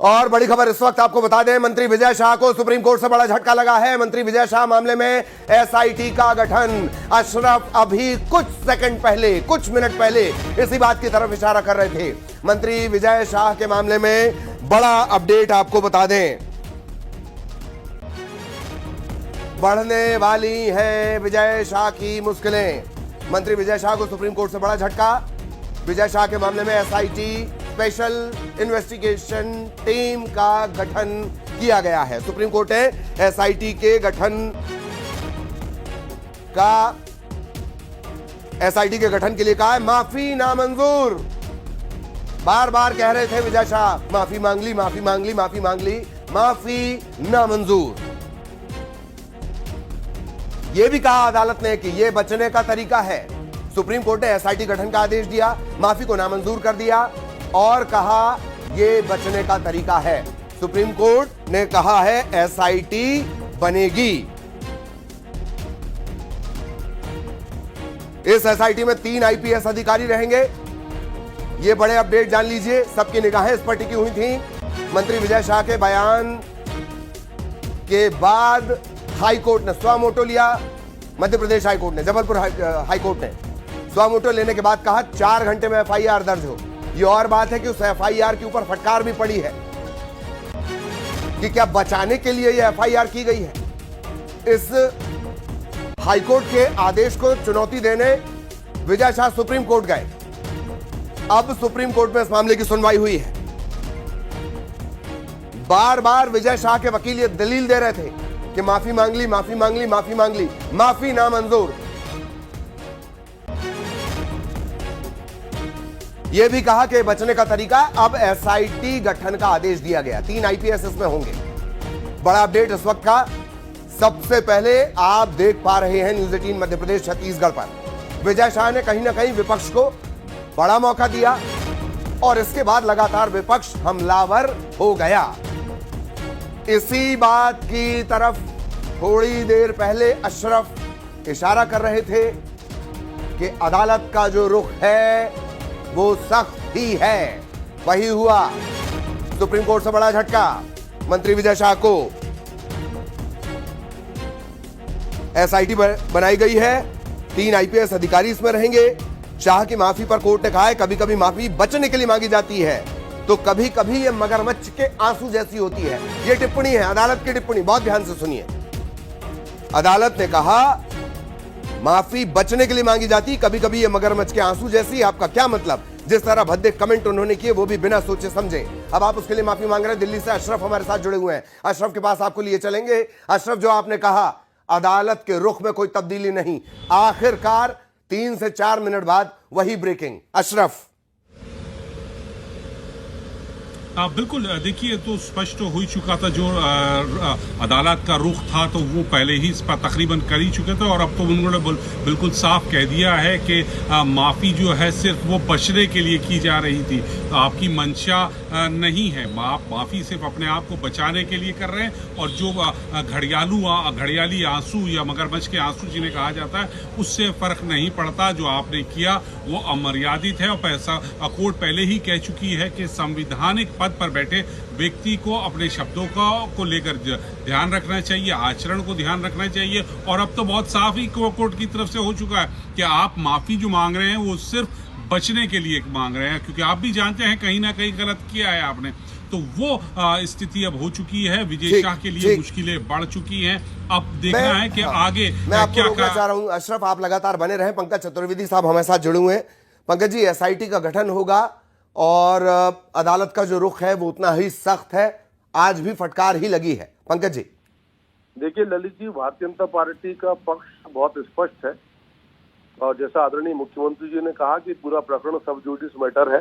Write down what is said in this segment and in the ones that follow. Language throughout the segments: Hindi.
और बड़ी खबर इस वक्त आपको बता दें, मंत्री विजय शाह को सुप्रीम कोर्ट से बड़ा झटका लगा है। मंत्री विजय शाह मामले में एसआईटी का गठन। अशरफ अभी कुछ सेकंड पहले, कुछ मिनट पहले इसी बात की तरफ इशारा कर रहे थे। मंत्री विजय शाह के मामले में बड़ा अपडेट आपको बता दें, बढ़ने वाली हैं विजय शाह की मुश्किलें। मंत्री विजय शाह को सुप्रीम कोर्ट से बड़ा झटका। विजय शाह के मामले में एसआईटी स्पेशल इन्वेस्टिगेशन टीम का गठन किया गया है। सुप्रीम कोर्ट ने एसआईटी के गठन के लिए कहा है। माफी नामंजूर। बार बार कह रहे थे विजय शाह, माफी मांग ली, माफी मांग ली, माफी मांग ली, माफी नामंजूर। यह भी कहा अदालत ने कि यह बचने का तरीका है। सुप्रीम कोर्ट ने एसआईटी गठन का आदेश दिया, माफी को नामंजूर कर दिया और कहा यह बचने का तरीका है। सुप्रीम कोर्ट ने कहा है एसआईटी बनेगी। इस एसआईटी में 3 आईपीएस अधिकारी रहेंगे। यह बड़े अपडेट जान लीजिए, सबकी निगाहें इस पर टिकी हुई थी। मंत्री विजय शाह के बयान के बाद हाईकोर्ट ने स्वामोटो लिया। मध्य प्रदेश हाईकोर्ट ने, जबलपुर हाईकोर्ट ने स्वामोटो लेने के बाद कहा 4 घंटे में एफआईआर दर्ज हो। ये और बात है कि उस एफआईआर के ऊपर फटकार भी पड़ी है कि क्या बचाने के लिए यह एफआईआर की गई है। इस हाईकोर्ट के आदेश को चुनौती देने विजय शाह सुप्रीम कोर्ट गए। अब सुप्रीम कोर्ट में इस मामले की सुनवाई हुई है। बार बार विजय शाह के वकील ये दलील दे रहे थे कि माफी मांग ली, माफी मांग ली, माफी मांग ली, माफी नामंजूर। यह भी कहा कि बचने का तरीका, अब एसआईटी गठन का आदेश दिया गया। 3 आईपीएस इसमें होंगे। बड़ा अपडेट इस वक्त का सबसे पहले आप देख पा रहे हैं न्यूज़ 18 मध्य प्रदेश छत्तीसगढ़ पर। विजय शाह ने कहीं ना कहीं विपक्ष को बड़ा मौका दिया और इसके बाद लगातार विपक्ष हमलावर हो गया। इसी बात की तरफ थोड़ी देर पहले अशरफ इशारा कर रहे थे कि अदालत का जो रुख है वो सख्त ही है। वही हुआ। सुप्रीम कोर्ट से बड़ा झटका मंत्री विजय शाह को। एसआईटी बनाई गई है, 3 आईपीएस अधिकारी इसमें रहेंगे। शाह की माफी पर कोर्ट ने कहा है कभी कभी माफी बचने के लिए मांगी जाती है तो कभी कभी ये मगरमच्छ के आंसू जैसी होती है। ये टिप्पणी है अदालत की टिप्पणी, बहुत ध्यान से सुनिए। अदालत ने कहा माफी बचने के लिए मांगी जाती, कभी कभी ये मगरमच्छ के आंसू जैसी। आपका क्या मतलब? जिस तरह भद्दे कमेंट उन्होंने किए वो भी बिना सोचे समझे। अब आप उसके लिए माफी मांग रहे हैं। दिल्ली से अशरफ हमारे साथ जुड़े हुए हैं। अशरफ के पास आपको लिए चलेंगे। अशरफ, जो आपने कहा अदालत के रुख में कोई तब्दीली नहीं, आखिरकार 3 से 4 मिनट बाद वही ब्रेकिंग। अशरफ। बिल्कुल, देखिए तो स्पष्ट हो ही चुका था। जो अदालत का रुख था तो वो पहले ही इस पर तकरीबन कर ही चुके थे और अब तो उन्होंने बिल्कुल साफ कह दिया है कि माफ़ी जो है सिर्फ वो बचने के लिए की जा रही थी। तो आपकी मंशा नहीं है, आप माफ़ी सिर्फ अपने आप को बचाने के लिए कर रहे हैं। और जो घड़ियाली आंसू या मगरमच्छ के आंसू जिन्हें कहा जाता है उससे फ़र्क नहीं पड़ता। जो आपने किया वो अमर्यादित है। और कोर्ट पहले ही कह चुकी है कि संविधानिक पद पर बैठे व्यक्ति को अपने शब्दों को लेकर ध्यान रखना चाहिए, आचरण को ध्यान रखना चाहिए। और अब तो बहुत साफ ही कोर्ट की तरफ से हो चुका है कि आप माफी जो मांग रहे हैं वो सिर्फ बचने के लिए मांग रहे हैं, क्योंकि आप भी जानते हैं कहीं ना कहीं गलत किया है आपने। तो वो स्थिति अब हो चुकी है। विजय शाह के लिए मुश्किलें बढ़ चुकी हैं। अब देखना है कि आगे मैं आपको रोकना चाह रहा हूं। अशरफ, आप लगातार बने रहे। पंकज चतुर्वेदी साहब हमारे साथ जुड़े हुए हैं। पंकज जी, एसआईटी का गठन होगा और अदालत का जो रुख है वो उतना ही सख्त है। आज भी फटकार ही लगी है। पंकज जी। देखिए ललित जी, भारतीय जनता पार्टी का पक्ष बहुत स्पष्ट है और जैसा आदरणीय मुख्यमंत्री जी ने कहा कि पूरा प्रकरण सब जुडिस मैटर है।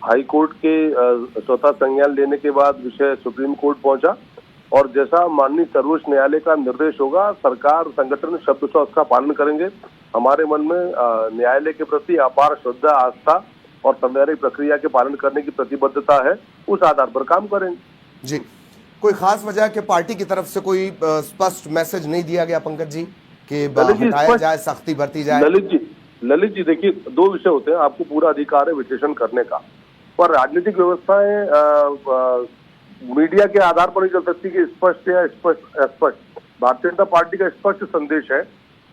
हाई कोर्ट के स्वतः संज्ञान लेने के बाद विषय सुप्रीम कोर्ट पहुंचा और जैसा माननीय सर्वोच्च न्यायालय का निर्देश होगा, सरकार संगठन शब्द से उसका पालन करेंगे। हमारे मन में न्यायालय के प्रति अपार श्रद्धा, आस्था और संवैधानिक प्रक्रिया के पालन करने की प्रतिबद्धता है। उस आधार पर काम करेंगे। जी, कोई खास वजह कि पार्टी की तरफ से कोई स्पष्ट मैसेज नहीं दिया गया पंकज जी कि हटाया जाए, सख्ती बरती जाए? ललित जी देखिए, 2 विषय होते हैं। आपको पूरा अधिकार है विश्लेषण करने का, पर राजनीतिक व्यवस्थाएं मीडिया के आधार पर नहीं चल सकती कि स्पष्ट या स्पष्ट अस्पष्ट। भारतीय जनता पार्टी का स्पष्ट संदेश है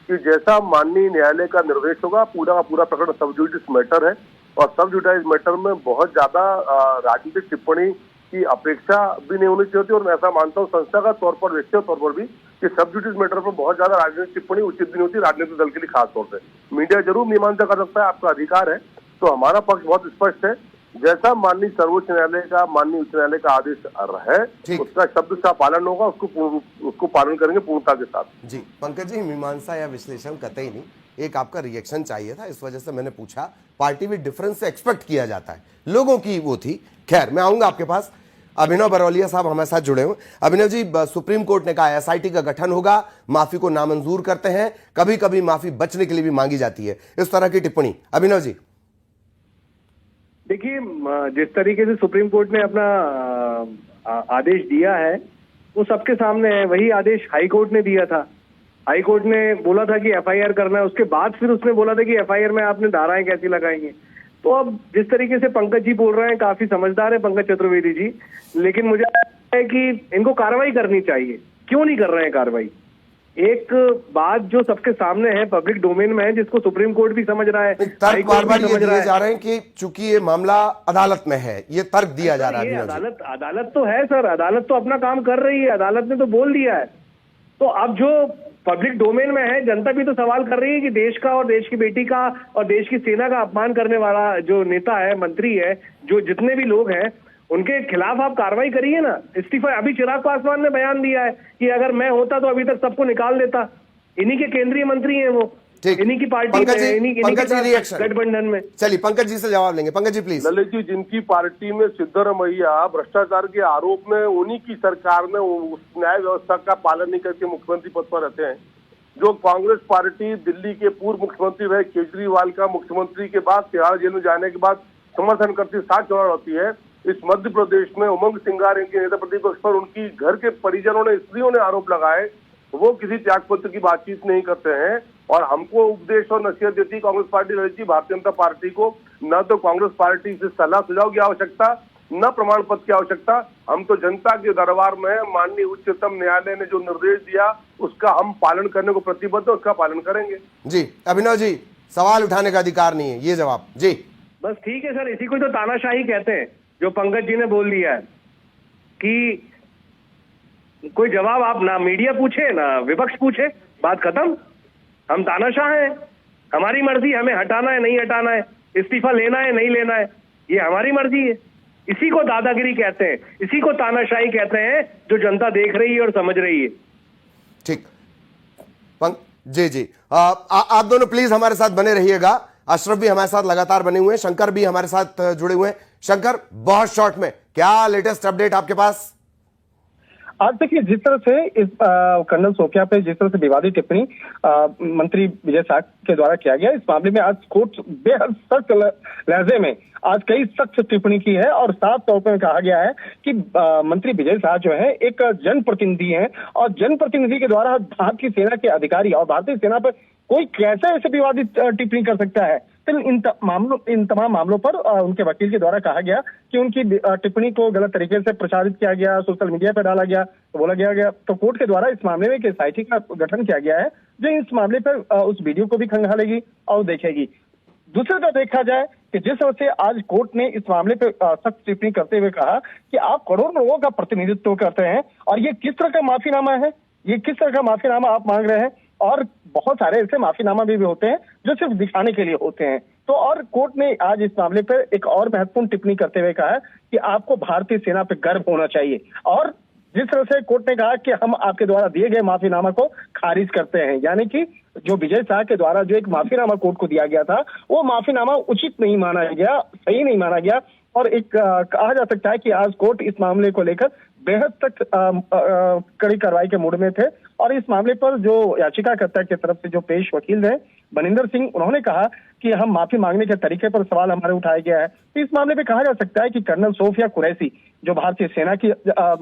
कि जैसा माननीय न्यायालय का निर्देश होगा, पूरा का पूरा प्रकरण सब जुडिस मैटर है और सब जुडिस मैटर में बहुत ज्यादा राजनीतिक टिप्पणी की अपेक्षा भी नहीं होनी चाहिए और मैं ऐसा मानता हूँ संस्थागत तौर पर, व्यक्तिगत तौर पर भी, कि सब जुडिस मैटर पर बहुत ज्यादा राजनीतिक टिप्पणी उचित भी नहीं होती राजनीतिक दल के लिए, खास तौर से। मीडिया जरूर मीमांसा कर सकता है, आपका अधिकार है। तो हमारा पक्ष बहुत स्पष्ट है, जैसा माननीय सर्वोच्च न्यायालय का, माननीय उच्च न्यायालय का आदेश है, उसका शब्द का पालन होगा, उसको पालन करेंगे पूर्णता के साथ। जी पंकज जी, मीमांसा या विश्लेषण कतई नहीं, एक आपका रिएक्शन चाहिए था, इस वजह से मैंने पूछा। पार्टी में डिफरेंस से एक्सपेक्ट किया जाता है, लोगों की वो थी। खैर, मैं आऊंगा आपके पास। अभिनव बरौलिया साहब हमारे साथ जुड़े हुए। अभिनव जी, सुप्रीम कोर्ट ने कहा एसआईटी का गठन होगा, माफी को नामंजूर करते हैं, कभी कभी माफी बचने के लिए भी मांगी जाती है, इस तरह की टिप्पणी। अभिनव जी, देखिए, जिस तरीके से सुप्रीम कोर्ट ने अपना आदेश दिया है वो सबके सामने है। वही आदेश हाई कोर्ट ने दिया था। हाई कोर्ट ने बोला था कि एफआईआर करना है, उसके बाद फिर उसने बोला था कि एफआईआर में आपने धाराएं कैसी लगाएंगे। तो अब जिस तरीके से पंकज जी बोल रहे हैं, काफी समझदार है पंकज चतुर्वेदी जी, लेकिन मुझे लगता है कि इनको कार्रवाई करनी चाहिए। क्यों नहीं कर रहे हैं कार्रवाई? एक बात जो सबके सामने है, पब्लिक डोमेन में है, जिसको सुप्रीम कोर्ट भी समझ रहा है, तर्क बार बार ये दिए जा रहे हैं कि चूंकि ये मामला अदालत में है, ये तर्क दिया जा रहा है। अदालत तो है सर, अदालत तो अपना काम कर रही है, अदालत ने तो बोल दिया है। तो अब जो पब्लिक डोमेन में है, जनता भी तो सवाल कर रही है कि देश का और देश की बेटी का और देश की सेना का अपमान करने वाला जो नेता है, मंत्री है, जो जितने भी लोग हैं, उनके खिलाफ आप कार्रवाई करिए ना। इस्तीफा, अभी चिराग पासवान ने बयान दिया है कि अगर मैं होता तो अभी तक सबको निकाल देता। इन्हीं के केंद्रीय मंत्री हैं वो, इन्हीं की पार्टी में, गठबंधन में। चलिए पंकज जी से जवाब लेंगे। पंकज जी प्लीज। ललित जी, जिनकी पार्टी में सिद्धरमैया भ्रष्टाचार के आरोप में, उन्हीं की सरकार में उस न्याय व्यवस्था का पालन नहीं करके मुख्यमंत्री पद पर रहते हैं। जो कांग्रेस पार्टी दिल्ली के पूर्व मुख्यमंत्री रहे केजरीवाल का मुख्यमंत्री के बाद तिहाड़ जेल में जाने के बाद समर्थन करती, साथ चुनाव होती है, इस मध्य प्रदेश में उमंग सिंगार इनके नेता प्रतिपक्ष पर उनकी घर के परिजनों ने, स्त्रियों ने आरोप लगाए, वो किसी त्यागपत्र की बातचीत नहीं करते हैं और हमको उपदेश और नसीहत देती कांग्रेस पार्टी रही। भारतीय जनता पार्टी को न तो कांग्रेस पार्टी से सलाह सुझाव की आवश्यकता, न प्रमाण पत्र की आवश्यकता। हम तो जनता के दरबार में माननीय उच्चतम न्यायालय ने जो निर्देश दिया उसका हम पालन करने को प्रतिबद्ध है, उसका पालन करेंगे। जी अभिनव जी, सवाल उठाने का अधिकार नहीं है, ये जवाब। जी बस ठीक है सर, इसी को तो तानाशाही कहते हैं, जो पंकज जी ने बोल दिया है कि कोई जवाब आप ना मीडिया पूछे ना विपक्ष पूछे, बात खत्म। हम तानाशाह हैं, हमारी मर्जी, हमें हटाना है नहीं हटाना है, इस्तीफा लेना है नहीं लेना है, ये हमारी मर्जी है। इसी को दादागिरी कहते हैं, इसी को तानाशाही कहते हैं, जो जनता देख रही है और समझ रही है। ठीक, जी जी, आप दोनों प्लीज हमारे साथ बने रहिएगा। अशरफ भी हमारे साथ लगातार बने हुए हैं, शंकर भी हमारे साथ जुड़े हुए हैं। शंकर, बहुत शॉर्ट में क्या लेटेस्ट अपडेट आपके पास? आज देखिए, जिस तरह से इस कर्नल सोफिया पे जिस तरह से विवादित टिप्पणी मंत्री विजय शाह के द्वारा किया गया, इस मामले में आज कोर्ट बेहद सख्त लहजे में आज कई सख्त टिप्पणी की है और साफ तौर पर कहा गया है कि मंत्री विजय शाह जो है एक जनप्रतिनिधि हैं और जनप्रतिनिधि के द्वारा भारतीय सेना के अधिकारी और भारतीय सेना पर कोई कैसे ऐसे विवादित टिप्पणी कर सकता है। तो इन तमाम मामलों पर उनके वकील के द्वारा कहा गया कि उनकी टिप्पणी को गलत तरीके से प्रचारित किया गया, सोशल मीडिया पर डाला गया, तो बोला गया तो कोर्ट के द्वारा इस मामले में एक एसआईटी का गठन किया गया है जो इस मामले पर उस वीडियो को भी खंगालेगी और देखेगी। दूसरी तरफ देखा जाए कि जिस तरह से आज कोर्ट ने इस मामले पर सख्त टिप्पणी करते हुए कहा कि आप करोड़ों लोगों का प्रतिनिधित्व करते हैं और ये किस तरह का माफीनामा है, ये किस तरह का माफीनामा आप मांग रहे हैं। और बहुत सारे ऐसे माफीनामा भी होते हैं जो सिर्फ दिखाने के लिए होते हैं। तो और कोर्ट ने आज इस मामले पर एक और महत्वपूर्ण टिप्पणी करते हुए कहा कि आपको भारतीय सेना पर गर्व होना चाहिए और जिस तरह से कोर्ट ने कहा कि हम आपके द्वारा दिए गए माफीनामा को खारिज करते हैं, यानी कि जो विजय शाह के द्वारा जो एक माफीनामा कोर्ट को दिया गया था वो माफीनामा उचित नहीं माना गया, सही नहीं माना गया और एक कहा जा सकता है कि आज कोर्ट इस मामले को लेकर बेहद तक कड़ी कार्रवाई के मूड में थे और इस मामले पर जो याचिकाकर्ता की तरफ से जो पेश वकील हैं बनिंदर सिंह, उन्होंने कहा कि हम माफी मांगने के तरीके पर सवाल हमारे उठाया गया है। तो इस मामले में कहा जा सकता है कि कर्नल सोफिया कुरैशी जो भारतीय सेना की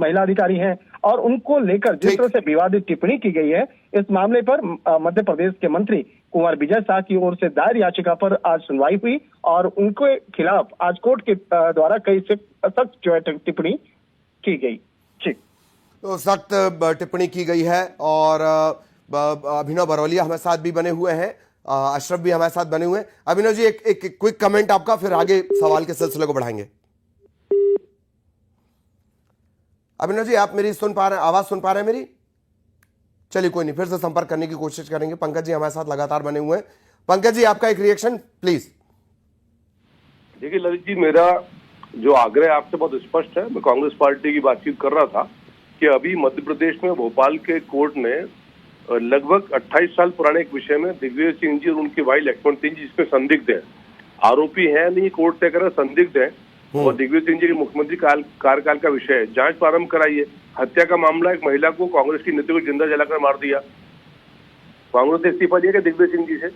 महिला अधिकारी हैं और उनको लेकर जिस तरह से विवादित टिप्पणी की गई है, इस मामले पर मध्य प्रदेश के मंत्री कुंवर विजय शाह की ओर से दायर याचिका पर आज सुनवाई हुई और उनके खिलाफ आज कोर्ट के द्वारा कई सख्त जो है टिप्पणी की गई। जी, तो सख्त टिप्पणी की गई है और अभिनव बरौलिया हमारे साथ भी बने हुए हैं, अशरफ भी हमारे साथ बने हुए हैं। अभिनव जी, एक क्विक कमेंट आपका, फिर आगे सवाल के सिलसिले को बढ़ाएंगे। अभिनव जी, आप मेरी सुन पा रहे हैं, आवाज सुन पा रहे हैं मेरी? चलिए कोई नहीं, फिर से संपर्क करने की कोशिश करेंगे। पंकज जी हमारे साथ लगातार बने हुए हैं। पंकज जी, आपका एक रिएक्शन प्लीज। देखिए ललित जी, मेरा जो आग्रह आपसे बहुत स्पष्ट है। मैं कांग्रेस पार्टी की बातचीत कर रहा था कि अभी मध्य प्रदेश में भोपाल के कोर्ट ने लगभग 28 साल पुराने एक विषय में दिग्विजय सिंह जी और उनके भाई लक्ष्मण सिंह जी, जिसमें संदिग्ध है, आरोपी है नहीं, कोर्ट तय कर संदिग्ध है, और दिग्विजय सिंह जी के मुख्यमंत्री कार्यकाल का विषय है, जांच प्रारंभ कराइए। हत्या का मामला, एक महिला को कांग्रेस की नेता को जिंदा जलाकर मार दिया, कांग्रेस ने इस्तीफा दिया दिग्विजय सिंह जी से।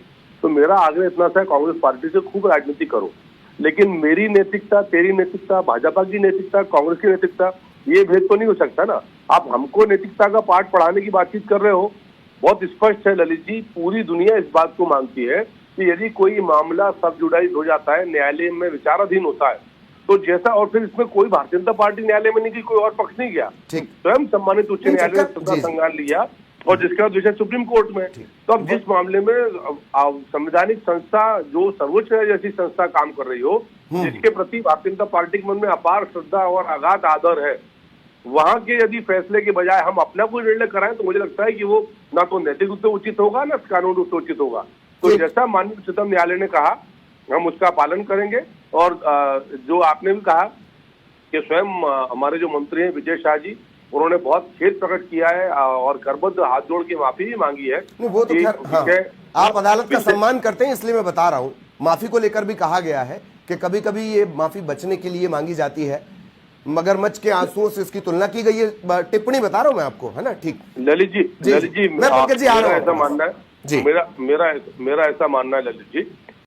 तो मेरा आग्रह इतना सा है, कांग्रेस पार्टी से खूब राजनीति करो, लेकिन मेरी नैतिकता, तेरी नैतिकता, भाजपा की नैतिकता, कांग्रेस की नैतिकता, ये भेद तो नहीं हो सकता ना। आप हमको नैतिकता का पाठ पढ़ाने की बातचीत कर रहे हो। बहुत स्पष्ट है ललित जी, पूरी दुनिया इस बात को मानती है कि यदि कोई मामला सब जुडाइज हो जाता है, न्यायालय में विचाराधीन होता है, तो जैसा, और फिर इसमें कोई भारतीय जनता पार्टी न्यायालय में नहीं गई, कोई और पक्ष नहीं गया, स्वयं सम्मानित उच्च न्यायालय ने सत्ता संज्ञान लिया और जिसके बाद विषय सुप्रीम कोर्ट में। तो अब जिस मामले में संवैधानिक संस्था, जो सर्वोच्च न्यायालय जैसी संस्था काम कर रही हो, जिसके प्रति भारतीय जनता पार्टी के मन में अपार श्रद्धा और अगाध आदर है, वहां के यदि फैसले के बजाय हम अपना कोई निर्णय कराएं, तो मुझे लगता है कि वो ना तो नैतिक रूप से उचित होगा, ना कानून रूप से उचित होगा। तो जैसा माननीय उच्चतम न्यायालय ने कहा, हम उसका पालन करेंगे। और जो आपने भी कहा कि स्वयं हमारे जो मंत्री हैं विजय शाह जी, उन्होंने बहुत खेद प्रकट किया है और करबद्ध हाथ जोड़ के माफी भी मांगी है। वो तो खैर, आप अदालत का सम्मान करते हैं, इसलिए मैं बता रहा हूं। माफी को लेकर भी कहा गया है कि कभी कभी ये माफी बचने के लिए मांगी जाती है, मगरमच्छ के आंसुओं से इसकी तुलना की गई है। टिप्पणी बता रहा हूं मैं आपको, है ना? ठीक ललित जी, मैं पंकज जी आ रहा हूं। ऐसा मानना है जी, मेरा ऐसा मानना है ललित जी